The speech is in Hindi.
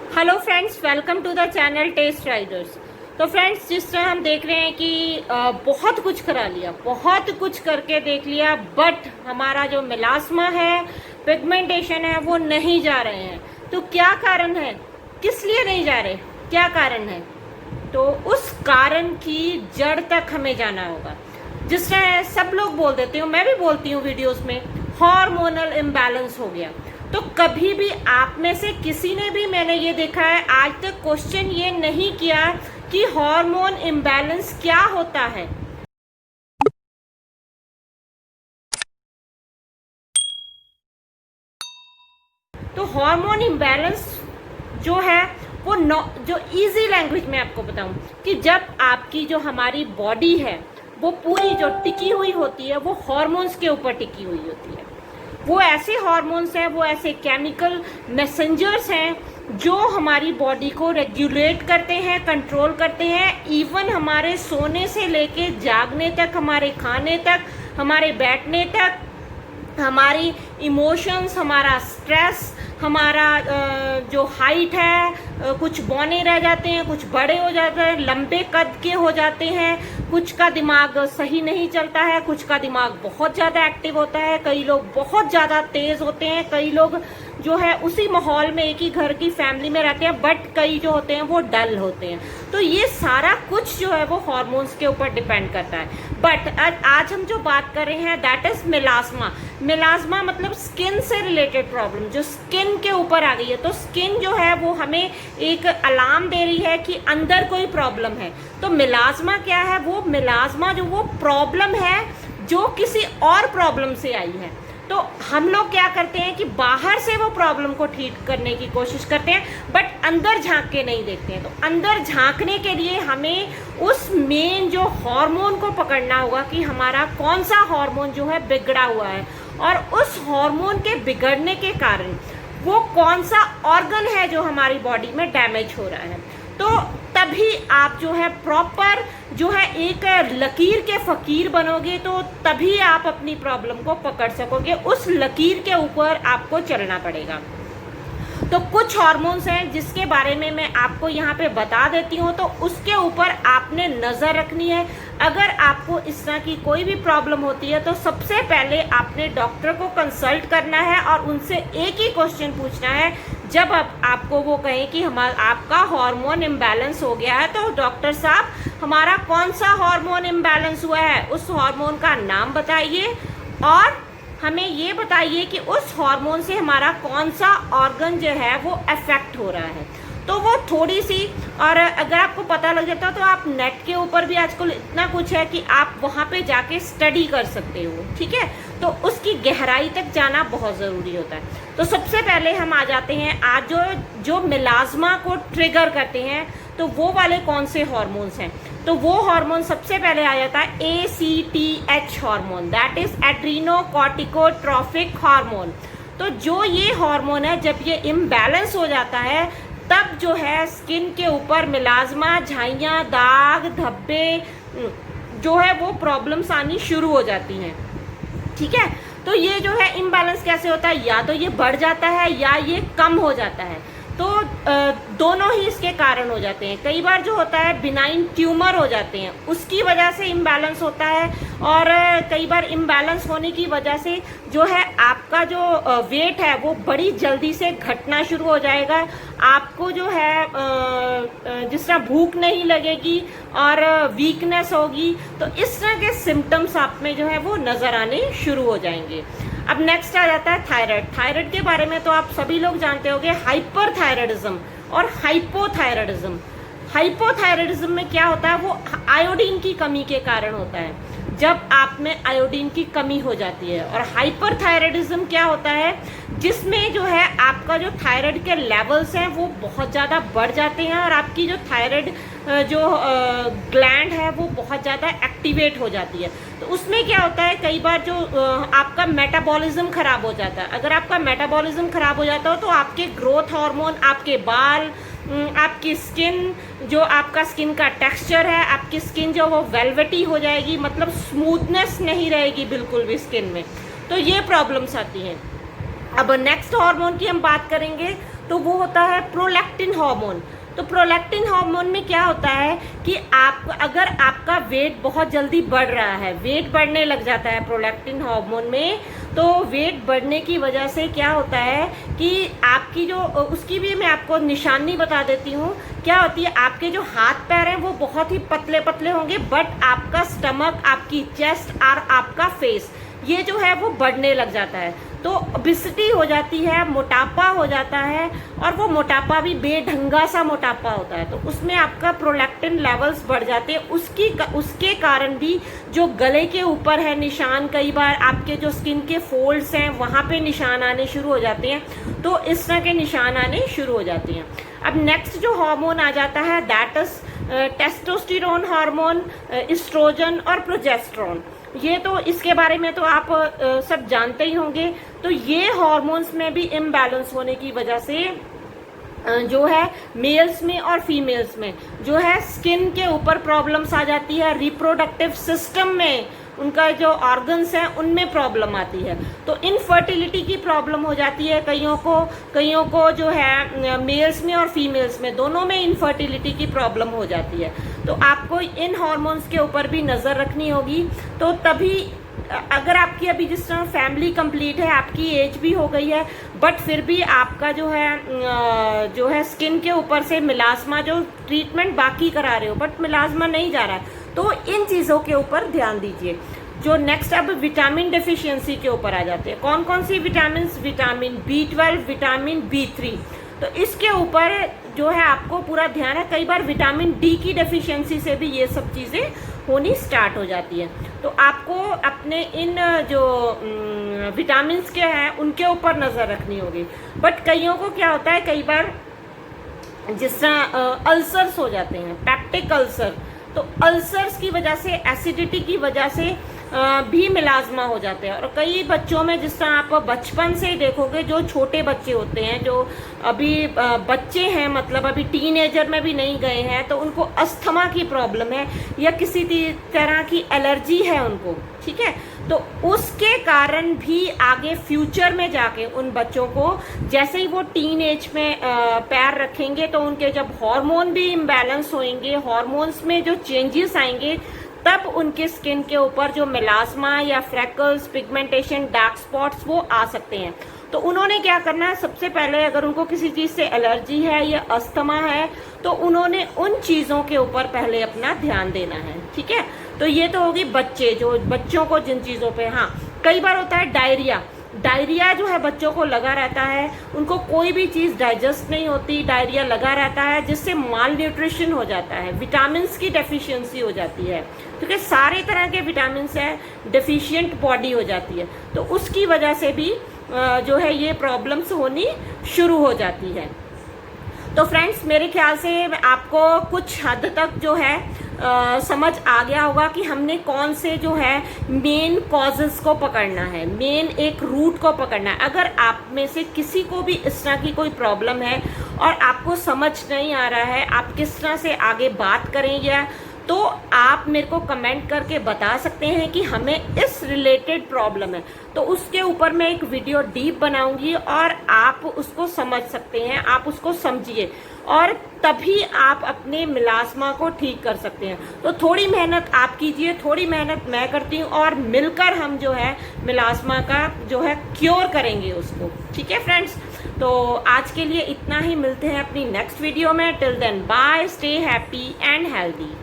Hello friends, welcome to the channel Test Riders. तो फ्रेंड्स, जिस तरह हम देख रहे हैं कि बहुत कुछ करा लिया, बहुत कुछ करके देख लिया, बट हमारा जो मेलास्मा है, पिगमेंटेशन है, वो नहीं जा रहे हैं। तो क्या कारण है, किस लिए नहीं जा रहे, क्या कारण है? तो उस कारण की जड़ तक हमें जाना होगा। जिस तरह सब लोग बोल देते हो, मैं भी बोलती हूँ वीडियोस में, हार्मोनल इम्बैलेंस हो गया। तो कभी भी आप में से किसी ने भी, मैंने ये देखा है, आज तक क्वेश्चन ये नहीं किया कि हार्मोन इम्बैलेंस क्या होता है। तो हार्मोन इम्बैलेंस जो है वो जो इजी लैंग्वेज में आपको बताऊं कि जब आपकी जो हमारी बॉडी है वो पूरी जो टिकी हुई होती है वो हार्मोन्स के ऊपर टिकी हुई होती है। वो ऐसे हार्मोन्स हैं, वो ऐसे केमिकल मैसेंजर्स हैं जो हमारी बॉडी को रेगुलेट करते हैं, कंट्रोल करते हैं। इवन हमारे सोने से लेके जागने तक, हमारे खाने तक, हमारे बैठने तक, हमारी इमोशंस, हमारा स्ट्रेस, हमारा जो हाइट है, कुछ बौने रह जाते हैं, कुछ बड़े हो जाते हैं, लंबे कद के हो जाते हैं, कुछ का दिमाग सही नहीं चलता है, कुछ का दिमाग बहुत ज़्यादा एक्टिव होता है, कई लोग बहुत ज़्यादा तेज़ होते हैं, कई लोग जो है उसी माहौल में, एक ही घर की फैमिली में रहते हैं, बट कई जो होते हैं वो डल होते हैं। तो ये सारा कुछ जो है वो हार्मोन्स के ऊपर डिपेंड करता है। बट आज हम जो बात कर रहे हैं दैट इज मेलास्मा। मेलास्मा मतलब स्किन से रिलेटेड प्रॉब्लम, जो स्किन के ऊपर आ गई है। तो स्किन जो है वो हमें एक अलार्म दे रही है कि अंदर कोई प्रॉब्लम है। तो मेलास्मा क्या है? वो मेलास्मा जो वो प्रॉब्लम है जो किसी और प्रॉब्लम से आई है। तो हम लोग क्या करते हैं कि बाहर से वो प्रॉब्लम को ठीक करने की कोशिश करते हैं, बट अंदर झांक के नहीं देखते हैं। तो अंदर झांकने के लिए हमें उस मेन जो हार्मोन को पकड़ना होगा कि हमारा कौन सा हार्मोन जो है बिगड़ा हुआ है, और उस हार्मोन के बिगड़ने के कारण वो कौन सा ऑर्गन है जो हमारी बॉडी में डैमेज हो रहा है। तो तभी आप जो है प्रॉपर जो है एक लकीर के फकीर बनोगे, तो तभी आप अपनी प्रॉब्लम को पकड़ सकोगे। उस लकीर के ऊपर आपको चलना पड़ेगा। तो कुछ हार्मोन्स हैं जिसके बारे में मैं आपको यहाँ पे बता देती हूँ, तो उसके ऊपर आपने नज़र रखनी है। अगर आपको इस तरह की कोई भी प्रॉब्लम होती है तो सबसे पहले आपने डॉक्टर को कंसल्ट करना है और उनसे एक ही क्वेश्चन पूछना है। जब आपको वो कहें कि आपका हार्मोन इम्बैलेंस हो गया है, तो डॉक्टर साहब हमारा कौन सा हार्मोन इम्बैलेंस हुआ है, उस हार्मोन का नाम बताइए और हमें ये बताइए कि उस हार्मोन से हमारा कौन सा ऑर्गन जो है वो अफेक्ट हो रहा है। तो वो थोड़ी सी, और अगर आपको पता लग जाता है तो आप नेट के ऊपर भी आजकल इतना कुछ है कि आप वहाँ पे जाके स्टडी कर सकते हो, ठीक है। तो उसकी गहराई तक जाना बहुत ज़रूरी होता है। तो सबसे पहले हम आ जाते हैं आज जो मेलास्मा को ट्रिगर करते हैं, तो वो वाले कौन से हार्मोन्स हैं। तो वो हार्मोन सबसे पहले आ जाता है ACTH hormone, that is adrenocorticotropic hormone. तो जो ये हार्मोन है, जब ये इम्बैलेंस हो जाता है तब जो है स्किन के ऊपर मेलास्मा, झाइयाँ, दाग, धब्बे जो है वो प्रॉब्लम्स आनी शुरू हो जाती हैं, ठीक है। तो ये जो है इम्बैलेंस कैसे होता है, या तो ये बढ़ जाता है या ये कम हो जाता है। तो दोनों ही इसके कारण हो जाते हैं। कई बार जो होता है बिनाइन ट्यूमर हो जाते हैं, उसकी वजह से इम्बैलेंस होता है। और कई बार इम्बैलेंस होने की वजह से जो है आपका जो वेट है वो बड़ी जल्दी से घटना शुरू हो जाएगा। आपको जो है जिस तरह भूख नहीं लगेगी और वीकनेस होगी, तो इस तरह के सिम्टम्स आप में जो है वो नज़र आने शुरू हो जाएंगे। अब नेक्स्ट आ जाता है थायराइड। थायराइड के बारे में तो आप सभी लोग जानते होंगे, हाइपरथायराइडिज्म और हाइपोथायराइडिज्म। हाइपोथायराइडिज्म में क्या होता है, वो आयोडीन की कमी के कारण होता है, जब आप में आयोडीन की कमी हो जाती है। और हाइपरथायराइडिज्म क्या होता है, जिसमें जो है आपका जो थायराइड के लेवल्स हैं वो बहुत ज़्यादा बढ़ जाते हैं और आपकी जो थायराइड जो ग्लैंड है वो बहुत ज़्यादा एक्टिवेट हो जाती है। तो उसमें क्या होता है, कई बार जो आपका मेटाबॉलिज्म खराब हो जाता है। अगर आपका मेटाबॉलिज्म खराब हो जाता हो तो आपके ग्रोथ हार्मोन, आपके बाल, आपकी स्किन, जो आपका स्किन का टेक्सचर है, आपकी स्किन जो वो वेलवेटी हो जाएगी, मतलब स्मूथनेस नहीं रहेगी बिल्कुल भी स्किन में। तो ये प्रॉब्लम्स आती हैं। अब नेक्स्ट हार्मोन की हम बात करेंगे तो वो होता है प्रोलैक्टिन हार्मोन। तो प्रोलैक्टिन हार्मोन में क्या होता है कि अगर आपका वेट बहुत जल्दी बढ़ रहा है, वेट बढ़ने लग जाता है प्रोलैक्टिन हार्मोन में, तो वेट बढ़ने की वजह से क्या होता है कि आपकी जो उसकी भी मैं आपको निशानी बता देती हूँ क्या होती है। आपके जो हाथ पैर हैं वो बहुत ही पतले पतले होंगे, बट आपका स्टमक, आपकी चेस्ट और आपका फेस ये जो है वो बढ़ने लग जाता है। तो ओबेसिटी हो जाती है, मोटापा हो जाता है, और वो मोटापा भी बेढंगा सा मोटापा होता है। तो उसमें आपका प्रोलैक्टिन लेवल्स बढ़ जाते हैं। उसके कारण भी जो गले के ऊपर है निशान, कई बार आपके जो स्किन के फोल्ड्स हैं वहाँ पे निशान आने शुरू हो जाते हैं। तो इस तरह के निशान आने शुरू हो जाते हैं। अब नेक्स्ट जो हार्मोन आ जाता है that is testosterone hormone, estrogen और प्रोजेस्टेरोन। ये तो इसके बारे में तो आप सब जानते ही होंगे। तो ये हार्मोन्स में भी इम्बैलेंस होने की वजह से जो है मेल्स में और फीमेल्स में जो है स्किन के ऊपर प्रॉब्लम्स आ जाती है, रिप्रोडक्टिव सिस्टम में उनका जो ऑर्गन्स हैं उनमें प्रॉब्लम आती है। तो इनफर्टिलिटी की प्रॉब्लम हो जाती है कईयों को जो है मेल्स में और फीमेल्स में दोनों में इनफर्टिलिटी की प्रॉब्लम हो जाती है। तो आपको इन हार्मोन्स के ऊपर भी नज़र रखनी होगी। तो तभी अगर आपकी अभी जिस तरह फैमिली कंप्लीट है, आपकी एज भी हो गई है, बट फिर भी आपका जो है स्किन के ऊपर से मिलास्मा जो ट्रीटमेंट बाकी करा रहे हो बट मिलास्मा नहीं जा रहा है, तो इन चीज़ों के ऊपर ध्यान दीजिए। जो नेक्स्ट अब विटामिन डेफिशिएंसी के ऊपर आ जाते हैं। कौन कौन C vitamin? Vitamin B12, vitamin B3। तो इसके ऊपर जो है आपको पूरा ध्यान है। कई बार विटामिन D की डेफिशिएंसी से भी ये सब चीज़ें होनी स्टार्ट हो जाती है। तो आपको अपने इन जो विटामिन के हैं उनके ऊपर नज़र रखनी होगी। बट कईयों को क्या होता है, कई बार जिस तरह अल्सर्स हो जाते हैं, पैप्टिक अल्सर, तो अल्सर्स की वजह से, एसिडिटी की वजह से भी मिलाज्मा हो जाते हैं। और कई बच्चों में जिस तरह आप बचपन से ही देखोगे, जो छोटे बच्चे होते हैं, जो अभी बच्चे हैं, मतलब अभी टीनेजर में भी नहीं गए हैं, तो उनको अस्थमा की प्रॉब्लम है या किसी तरह की एलर्जी है उनको, ठीक है। तो उसके कारण भी आगे फ्यूचर में जाके उन बच्चों को जैसे ही वो टीन एज में पैर रखेंगे तो उनके जब हार्मोन भी इम्बैलेंस होंगे, हार्मोन्स में जो चेंजेस आएंगे, तब उनके स्किन के ऊपर जो मेलास्मा या फ्रैकल्स, पिगमेंटेशन, डार्क स्पॉट्स वो आ सकते हैं। तो उन्होंने क्या करना है, सबसे पहले अगर उनको किसी चीज़ से एलर्जी है या अस्थमा है तो उन्होंने उन चीज़ों के ऊपर पहले अपना ध्यान देना है, ठीक है। तो ये तो होगी बच्चों को जिन चीज़ों पे, हाँ कई बार होता है डायरिया जो है बच्चों को लगा रहता है, उनको कोई भी चीज़ डाइजेस्ट नहीं होती, डायरिया लगा रहता है, जिससे माल न्यूट्रिशन हो जाता है, विटामिन की डेफिशिएंसी हो जाती है, क्योंकि सारे तरह के विटामिन है, डेफिशिएंट बॉडी हो जाती है। तो उसकी वजह से भी जो है ये प्रॉब्लम्स होनी शुरू हो जाती है। तो फ्रेंड्स, मेरे ख्याल से आपको कुछ हद तक जो है समझ आ गया होगा कि हमने कौन से जो है मेन कॉजेस को पकड़ना है, मेन एक रूट को पकड़ना है। अगर आप में से किसी को भी इस तरह की कोई प्रॉब्लम है और आपको समझ नहीं आ रहा है आप किस तरह से आगे बात करेंगे, तो आप मेरे को कमेंट करके बता सकते हैं कि हमें इस रिलेटेड प्रॉब्लम है, तो उसके ऊपर मैं एक वीडियो डीप बनाऊंगी और आप उसको समझ सकते हैं, आप उसको समझिए और तभी आप अपने मिलास्मा को ठीक कर सकते हैं। तो थोड़ी मेहनत आप कीजिए, थोड़ी मेहनत मैं करती हूँ और मिलकर हम जो है मिलास्मा का जो है क्योर करेंगे उसको, ठीक है फ्रेंड्स। तो आज के लिए इतना ही, मिलते हैं अपनी नेक्स्ट वीडियो में। Till then bye, stay happy and healthy.